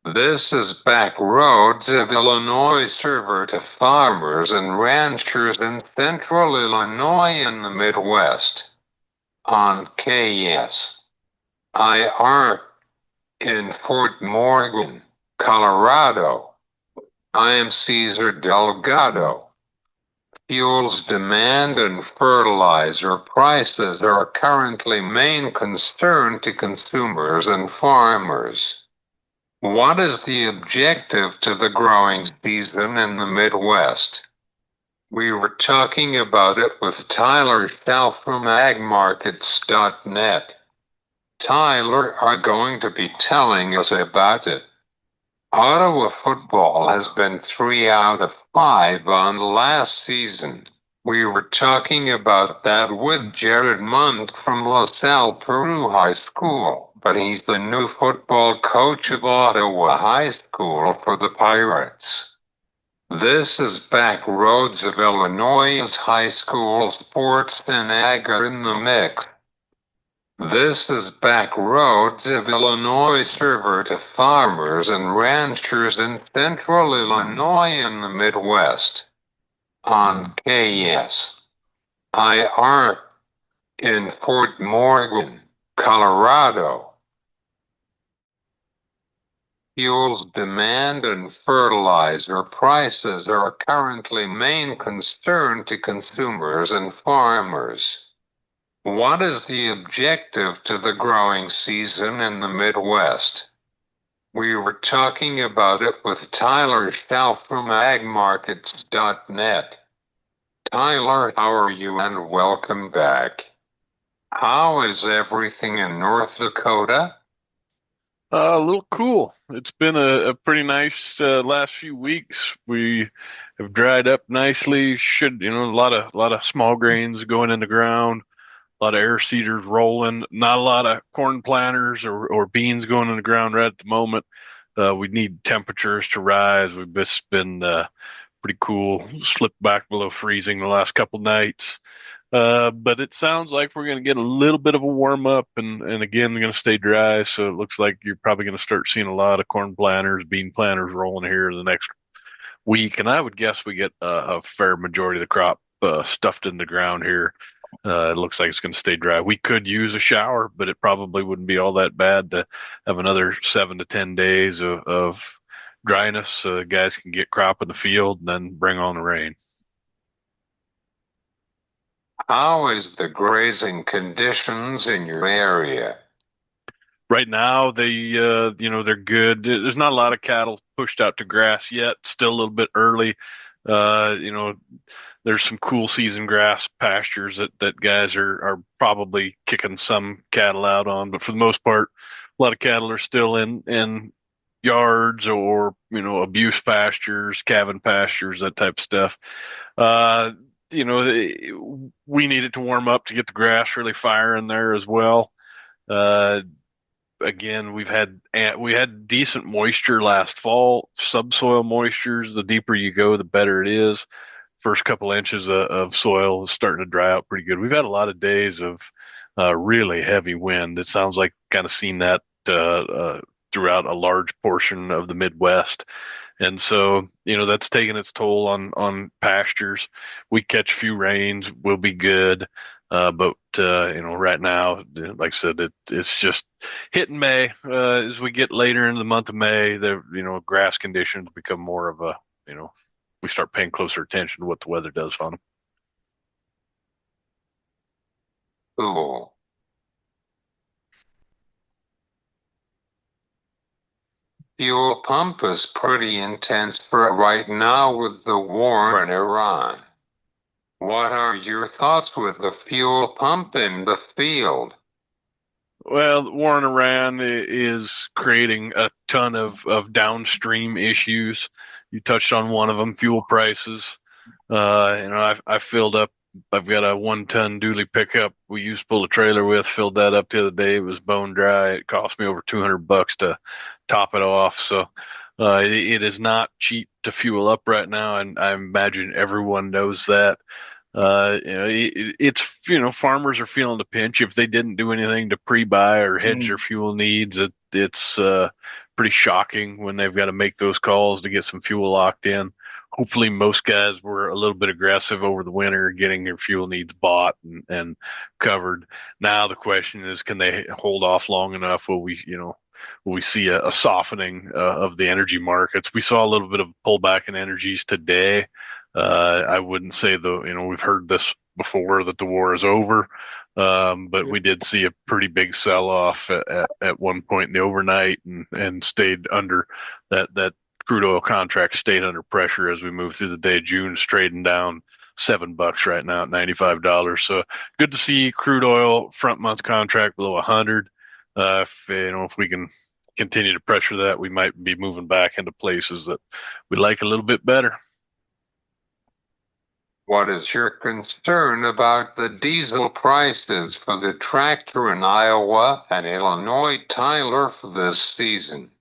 This is Back Roads of Illinois server to farmers and ranchers in central Illinois and the Midwest on KSIR in Fort Morgan, Colorado. I am Cesar Delgado. Fuels demand and fertilizer prices are currently main concern to consumers and farmers. What is the objective to the growing season in the Midwest? We were talking about it with Tyler Schau from agmarkets.net. Tyler are going to be telling us about it. Ottawa football has been 3 out of 5 on last season. We were talking about that with Jarded Mundt from LaSalle Peru High School, but he's the new football coach of Ottawa High School for the Pirates. This is Back Roads of Illinois' high school sports and ag are in the mix. This is Back Roads of Illinois server to farmers and ranchers in central Illinois and the Midwest on KSIR in Fort Morgan, Colorado. Fuels demand and fertilizer prices are currently main concern to consumers and farmers. What is the objective to the growing season in the Midwest? We were talking about it with Tyler Schau from agmarkets.net. Tyler, how are you and welcome back. How is everything in North Dakota? A little cool. It's been a pretty nice last few weeks. We have dried up nicely. A lot of small grains going in the ground, a lot of air seeders rolling. Not a lot of corn planters or beans going in the ground right at the moment. We need temperatures to rise. We've just been pretty cool. Slipped back below freezing the last couple nights. But it sounds like we're going to get a little bit of a warm up and again, we're going to stay dry. So it looks like you're probably going to start seeing a lot of corn planters, bean planters rolling here in the next week. And I would guess we get a fair majority of the crop stuffed in the ground here. It looks like it's going to stay dry. We could use a shower, but it probably wouldn't be all that bad to have another 7 to 10 days of dryness so guys can get crop in the field and then bring on the rain. How is the grazing conditions in your area? Right now, they're good. There's not a lot of cattle pushed out to grass yet. Still a little bit early. Uh, you know, there's some cool season grass pastures that guys are probably kicking some cattle out on, but for the most part, a lot of cattle are still in yards or abuse pastures, calving pastures, that type of stuff. Uh, we need it to warm up to get the grass really firing there as well. Uh, Again, we had decent moisture last fall. Subsoil moistures, the deeper you go, the better it is. First couple inches of soil is starting to dry out pretty good. We've had a lot of days of really heavy wind. It sounds like kind of seen that throughout a large portion of the Midwest. And so, that's taking its toll on pastures. We catch a few rains, we'll be good. But right now, like I said, it's just hit in May. As we get later in the month of May, the grass conditions become more of we start paying closer attention to what the weather does on them. Cool. Fuel pump is pretty intense for right now with the war in Iran. What are your thoughts with the fuel pump in the field? Well, the war in Iran is creating a ton of downstream issues. You touched on one of them, fuel prices. I filled up. I've got a 1 ton dually pickup we used to pull a trailer with. Filled that up the other day. It was bone dry. It cost me over $200 to top it off. So it is not cheap to fuel up right now, and I imagine everyone knows that. It's farmers are feeling the pinch if they didn't do anything to pre-buy or hedge their fuel needs. It's pretty shocking when they've got to make those calls to get some fuel locked in. Hopefully, most guys were a little bit aggressive over the winter, getting their fuel needs bought and covered. Now the question is, can they hold off long enough? Will we see a softening of the energy markets? We saw a little bit of pullback in energies today. I wouldn't say we've heard this before that the war is over. But we did see a pretty big sell off at one point in the overnight and stayed under that crude oil contract stayed under pressure as we moved through the day. June's trading down $7 right now at $95. So good to see crude oil front month contract below 100. If we can continue to pressure that, we might be moving back into places that we like a little bit better. What is your concern about the diesel prices for the tractor in Iowa and Illinois Tyler for this season?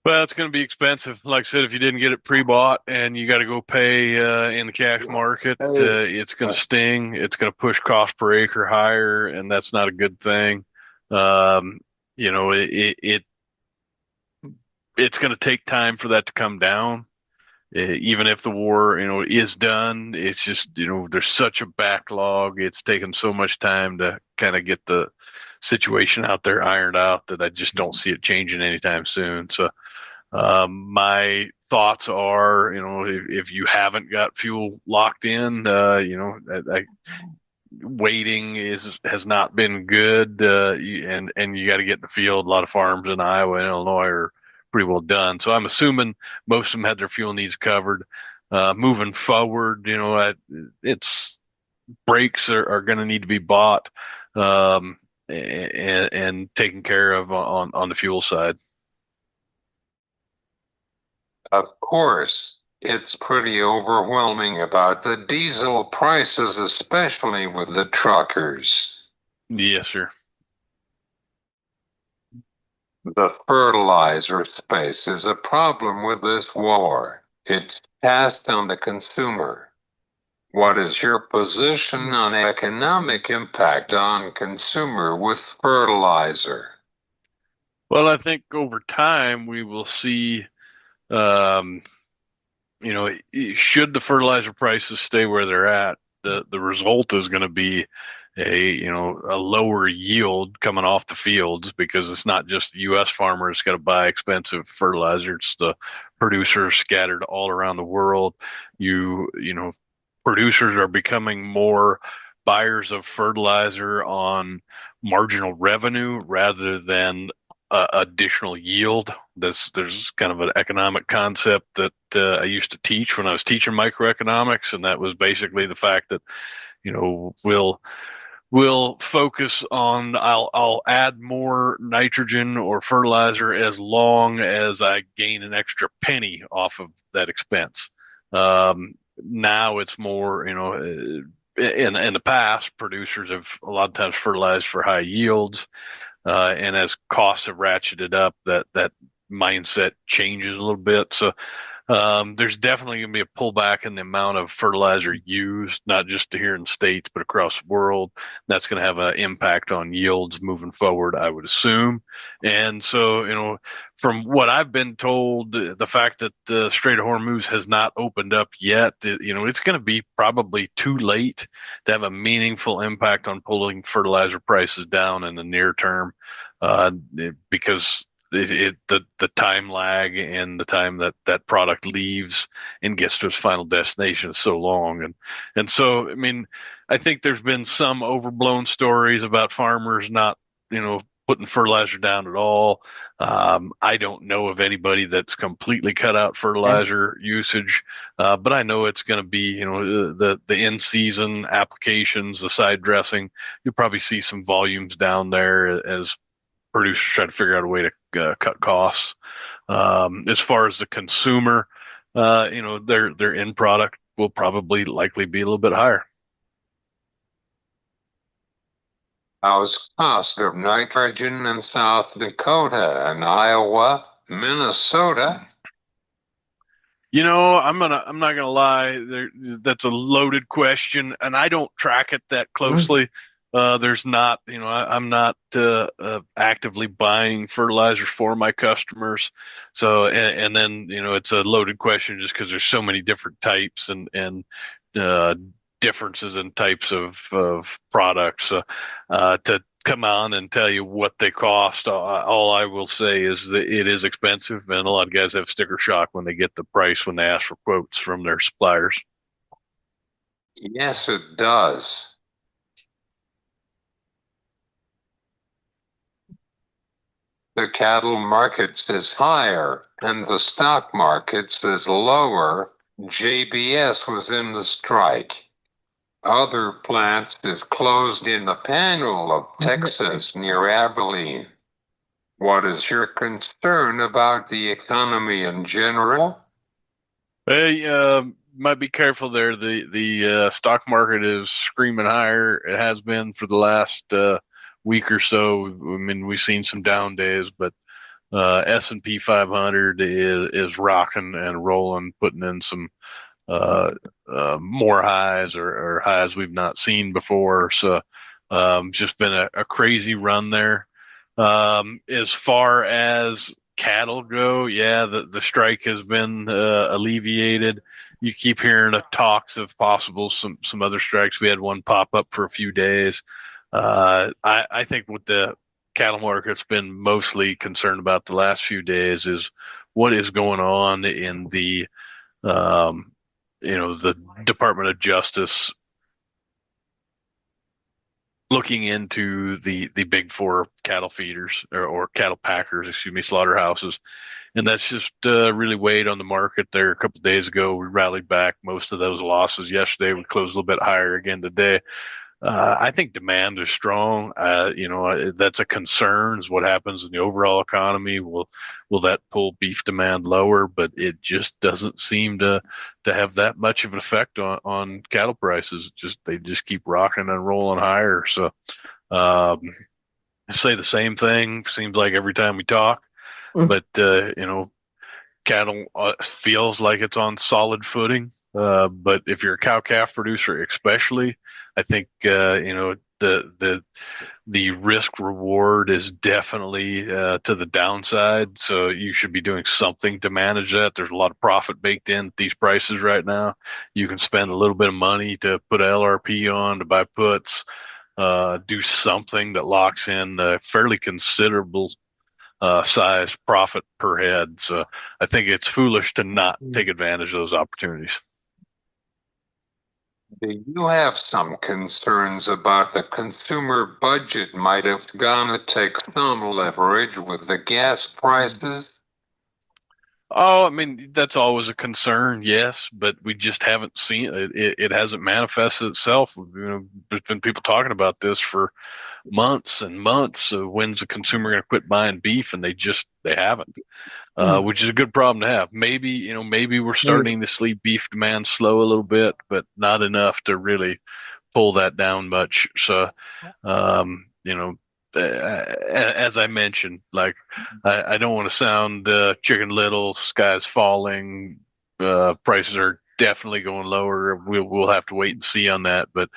Well, it's going to be expensive. Like I said, if you didn't get it pre-bought and you got to go pay in the cash market, it's going to sting. It's going to push cost per acre higher, and that's not a good thing. Um, you know, it's going to take time for that to come down. Even if the war, is done, it's just, there's such a backlog. It's taken so much time to kind of get the situation out there ironed out that I just don't see it changing anytime soon. So, my thoughts are, if you haven't got fuel locked in, waiting has not been good, and you got to get in the field. A lot of farms in Iowa and Illinois are pretty well done. So I'm assuming most of them had their fuel needs covered. Moving forward, it's brakes are going to need to be bought, and taken care of on the fuel side. Of course, it's pretty overwhelming about the diesel prices, especially with the truckers. Yes, sir. The fertilizer space is a problem with this war. It's cast on the consumer. What is your position on economic impact on consumer with fertilizer? Well, I think over time we will see, um, should the fertilizer prices stay where they're at, the result is going to be a lower yield coming off the fields, because it's not just the U.S. farmers got to buy expensive fertilizer. It's the producers scattered all around the world. Producers are becoming more buyers of fertilizer on marginal revenue rather than additional yield. There's kind of an economic concept that I used to teach when I was teaching microeconomics, and that was basically the fact that we'll focus on I'll add more nitrogen or fertilizer as long as I gain an extra penny off of that expense. Now it's more, in the past, producers have a lot of times fertilized for high yields, and as costs have ratcheted up, that mindset changes a little bit. So there's definitely going to be a pullback in the amount of fertilizer used, not just here in the States, but across the world. That's going to have an impact on yields moving forward, I would assume. And so, from what I've been told, the fact that the Strait of Hormuz has not opened up yet, it's going to be probably too late to have a meaningful impact on pulling fertilizer prices down in the near term, because the time lag and the time that product leaves and gets to its final destination is so long. And so, I mean, I think there's been some overblown stories about farmers not, putting fertilizer down at all. I don't know of anybody that's completely cut out fertilizer usage, but I know it's going to be, the in-season applications, the side dressing. You'll probably see some volumes down there as producers try to figure out a way to cut costs. As far as the consumer, their end product will probably likely be a little bit higher. How's cost of nitrogen in South Dakota and Iowa, Minnesota? I'm not gonna lie. That's a loaded question, and I don't track it that closely. There's not, I'm not actively buying fertilizers for my customers. So, and then, it's a loaded question just because there's so many different types and uh, differences in types of products. To come on and tell you what they cost, all I will say is that it is expensive, and a lot of guys have sticker shock when they get the price when they ask for quotes from their suppliers. Yes, it does. The cattle market is higher and the stock market is lower. JBS was in the strike. Other plants is closed in the panhandle of Texas near Abilene. What is your concern about the economy in general? Hey, might be careful there. The stock market is screaming higher. It has been for the last week or so. I mean, we've seen some down days, but S&P 500 is rocking and rolling, putting in some uh, more highs or highs we've not seen before. So, just been a crazy run there. As far as cattle go, yeah, the strike has been alleviated. You keep hearing of talks of possible some other strikes. We had one pop up for a few days. I think what the cattle market's been mostly concerned about the last few days is what is going on in um, the Department of Justice looking into the big four cattle feeders or cattle packers, excuse me, slaughterhouses, and that's just really weighed on the market there. A couple of days ago, we rallied back most of those losses. Yesterday, we closed a little bit higher again today. I think demand is strong. That's a concern. Is what happens in the overall economy. Will that pull beef demand lower? But it just doesn't seem to have that much of an effect on cattle prices. Just they just keep rocking and rolling higher. So um, I say the same thing. Seems like every time we talk. But cattle feels like it's on solid footing. But if you're a cow calf producer, especially, I think the risk reward is definitely to the downside. So you should be doing something to manage that. There's a lot of profit baked in at these prices right now. You can spend a little bit of money to put a LRP on to buy puts. Do something that locks in a fairly considerable size profit per head. So I think it's foolish to not take advantage of those opportunities. Do you have some concerns about the consumer budget might have gone to take some leverage with the gas prices? Oh, I mean, that's always a concern, yes, but we just haven't seen it. It hasn't manifested itself. There's been people talking about this for months and months. Of when's the consumer going to quit buying beef? And they haven't. Which is a good problem to have. Maybe we're starting to see beef demand slow a little bit, but not enough to really pull that down much. So, as I mentioned, like I don't want to sound chicken little, sky's falling, prices are definitely going lower. We'll have to wait and see on that. But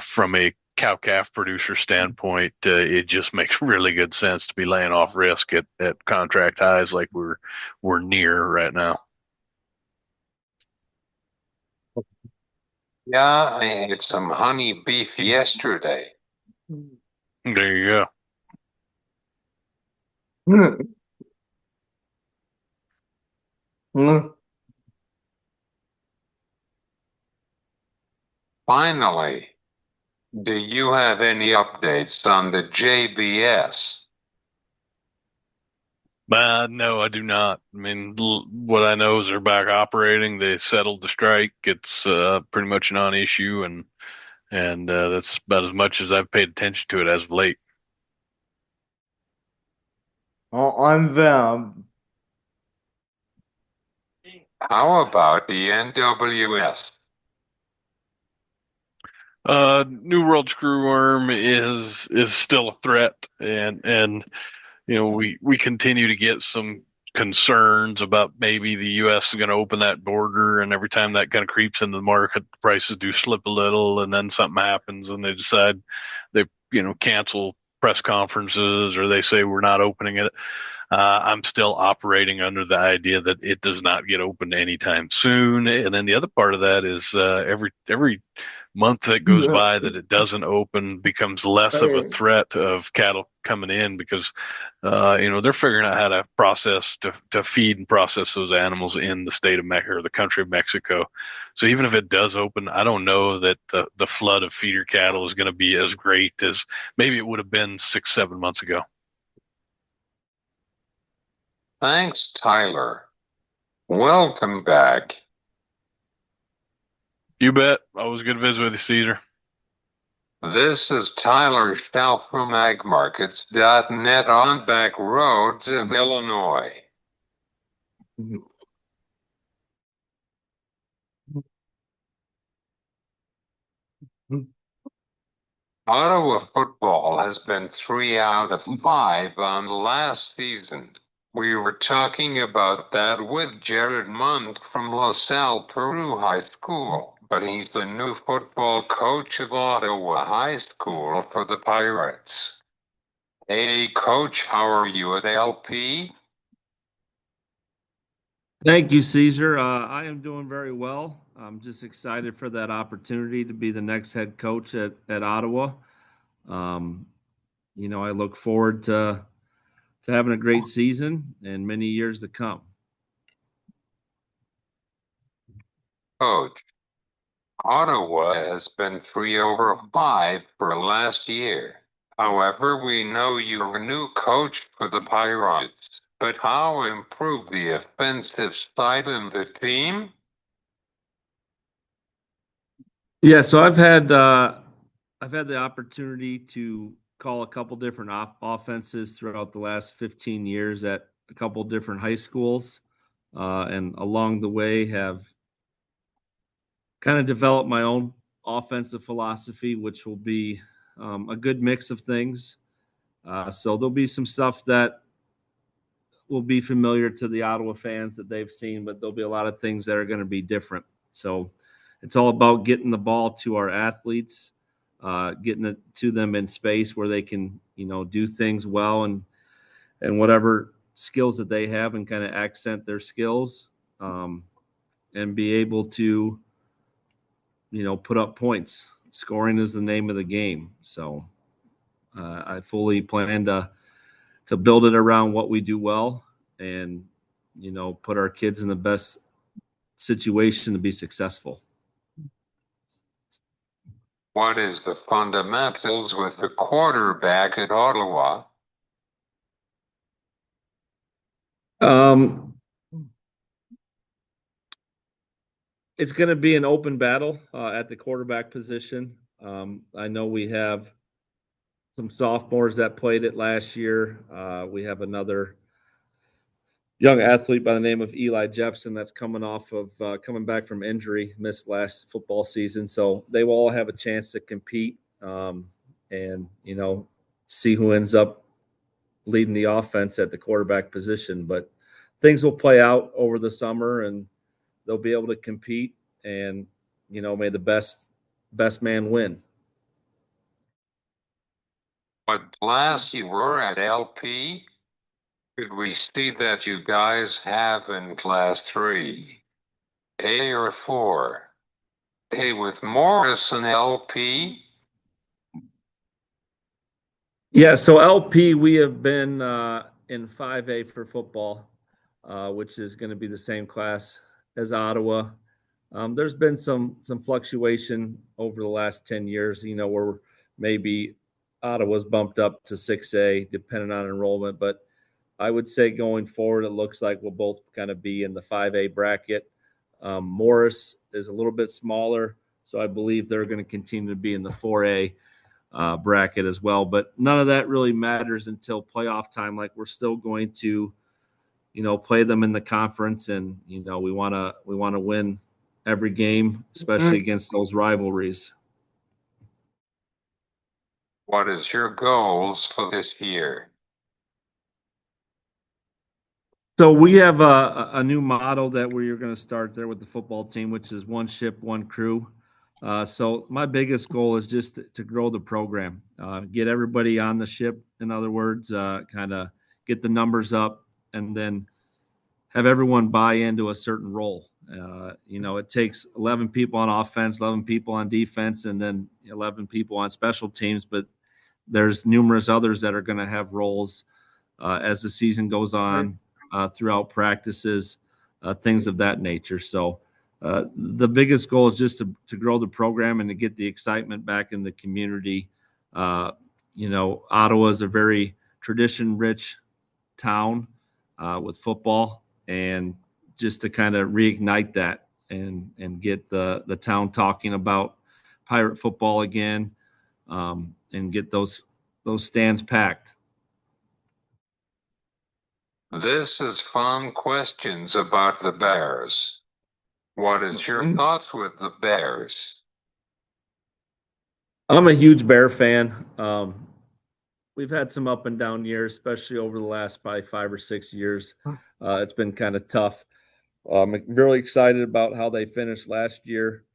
from a cow calf producer standpoint, it just makes really good sense to be laying off risk at contract highs like we're near right now. Yeah, I had some honey beef yesterday. There you go. Finally, do you have any updates on the JBS? No, I do not. I mean, what I know is they're back operating. They settled the strike. It's pretty much a non-issue, and that's about as much as I've paid attention to it as of late. On them. How about the NWS? New World Screwworm is still a threat, and we continue to get some concerns about maybe the U.S. is going to open that border, and every time that kind of creeps into the market, prices do slip a little, and then something happens, and they decide they cancel press conferences, or they say we're not opening it. I'm still operating under the idea that it does not get opened anytime soon. And then the other part of that is every month that goes by that it doesn't open becomes less of a threat of cattle coming in, because they're figuring out how to process to feed and process those animals in the state of Mexico or the country of Mexico. So even if it does open, I don't know that the flood of feeder cattle is going to be as great as maybe it would have been 6-7 months ago. Thanks, Tyler. Welcome back. You bet. Always good to visit with you, Caesar. This is Tyler Schau from agmarkets.net on back roads of Illinois. Ottawa football has been 3 out of 5 on the last season. We were talking about that with Jarded Mundt from LaSalle Peru High School, but he's the new football coach of Ottawa High School for the Pirates. Hey, Coach, how are you at LP? Thank you, Caesar. I am doing very well. I'm just excited for that opportunity to be the next head coach at Ottawa. I look forward to having a great season and many years to come. Coach, Ottawa has been 3 over 5 for last year. However, we know you're a new coach for the Pirates, but how improve the offensive side of the team? Yeah, so I've had the opportunity to call a couple different offenses throughout the last 15 years at a couple different high schools, and along the way have kind of developed my own offensive philosophy, which will be a good mix of things. So there'll be some stuff that will be familiar to the Ottawa fans that they've seen, but there'll be a lot of things that are going to be different. So it's all about getting the ball to our athletes, getting it to them in space where they can, do things well and whatever skills that they have, and kind of accent their skills, and be able to, put up points. Scoring is the name of the game. So I fully plan to build it around what we do well, and put our kids in the best situation to be successful. What is the fundamentals with the quarterback at Ottawa? It's going to be an open battle at the quarterback position. I know we have some sophomores that played it last year. We have another young athlete by the name of Eli Jepson that's coming back from injury, missed last football season. So they will all have a chance to compete, and see who ends up leading the offense at the quarterback position. But things will play out over the summer, and they'll be able to compete, and may the best man win. But last you were at LP, could we see that you guys have in Class 3? A or 4? A with Morris and LP? Yeah, so LP, we have been in 5A for football, which is going to be the same class as Ottawa. There's been some fluctuation over the last 10 years, where maybe Ottawa's bumped up to 6A depending on enrollment. But I would say going forward, it looks like we'll both kind of be in the 5A bracket. Morris is a little bit smaller, so I believe they're going to continue to be in the 4A bracket as well. But none of that really matters until playoff time. Like, we're still going to, play them in the conference, and we want to win every game, especially against those rivalries. What is your goals for this year? So we have a new model that we're going to start there with the football team, which is one ship, one crew. So my biggest goal is just to grow the program, get everybody on the ship. In other words, kind of get the numbers up, and then have everyone buy into a certain role. It takes 11 people on offense, 11 people on defense, and then 11 people on special teams. But there's numerous others that are going to have roles as the season goes on, throughout practices, things of that nature. So the biggest goal is just to grow the program and to get the excitement back in the community. Ottawa is a very tradition-rich town with football, and just to kind of reignite that and get the town talking about Pirate football again, and get those stands packed. This is fun questions about the Bears. What is your thoughts with the Bears? I'm a huge Bear fan. We've had some up and down years, especially over the last probably 5 or 6 years. It's been kind of tough. I'm really excited about how they finished last year,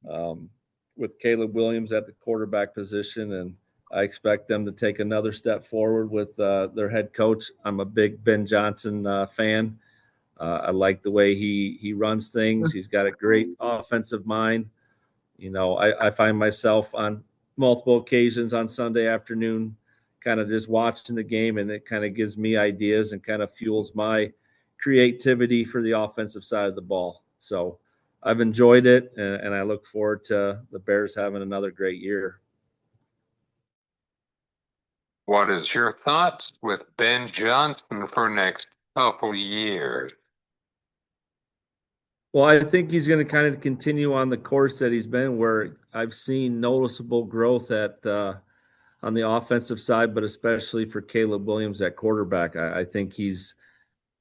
with Caleb Williams at the quarterback position, and I expect them to take another step forward with their head coach. I'm a big Ben Johnson fan. I like the way he runs things. He's got a great offensive mind. I find myself on multiple occasions on Sunday afternoon kind of just watching the game, and it kind of gives me ideas and kind of fuels my creativity for the offensive side of the ball. So I've enjoyed it, and I look forward to the Bears having another great year. What is your thoughts with Ben Johnson for next couple years? Well, I think he's going to kind of continue on the course that he's been, where I've seen noticeable growth on the offensive side, but especially for Caleb Williams at quarterback. I think he's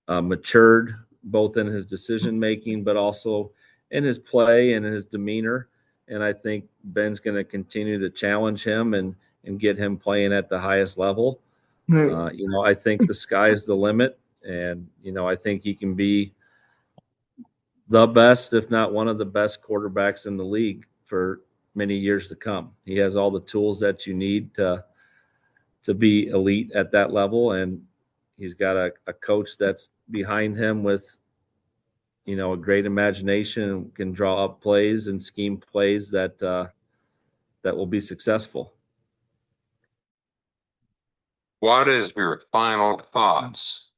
matured both in his decision making, but also in his play and his demeanor. And I think Ben's going to continue to challenge him and get him playing at the highest level. I think the sky is the limit, and I think he can be the best, if not one of the best quarterbacks in the league for many years to come. He has all the tools that you need to be elite at that level, and he's got a coach that's behind him with a great imagination and can draw up plays and scheme plays that will be successful. What is your final thoughts?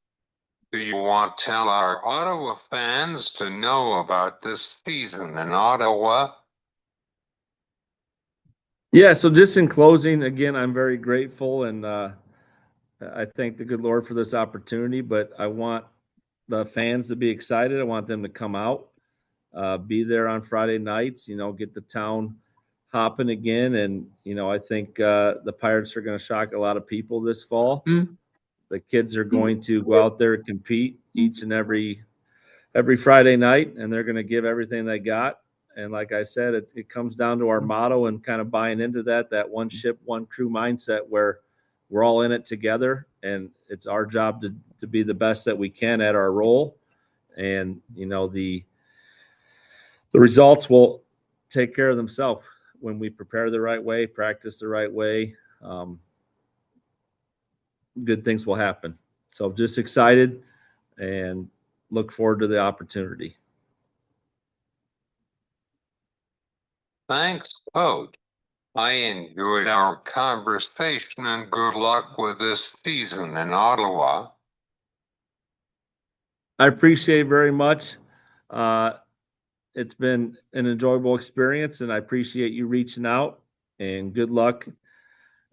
Do you want to tell our Ottawa fans to know about this season in Ottawa? Yeah, so just in closing, again, I'm very grateful, and I thank the good Lord for this opportunity, but I want the fans to be excited. I want them to come out, be there on Friday nights, get the town hopping again. And, I think the Pirates are going to shock a lot of people this fall. The kids are going to go out there and compete each and every Friday night, and they're going to give everything they got. And like I said, it comes down to our motto and kind of buying into that one ship, one crew mindset, where we're all in it together, and it's our job to be the best that we can at our role. And, the results will take care of themselves when we prepare the right way, practice the right way. Good things will happen. So just excited and look forward to the opportunity. Thanks, Coach. I enjoyed our conversation, and good luck with this season in Ottawa. I appreciate it very much. It's been an enjoyable experience, and I appreciate you reaching out, and good luck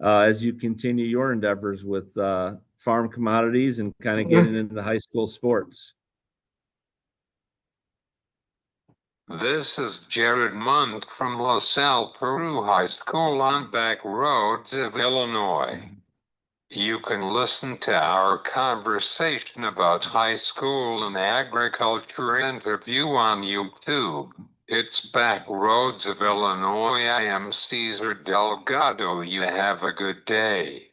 as you continue your endeavors with farm commodities and kind of getting into high school sports. This is Jarded Mundt from LaSalle Peru High School on back roads of Illinois. You can listen to our conversation about high school and agriculture interview on YouTube. It's Back Roads of Illinois. I am Cesar Delgado. You have a good day.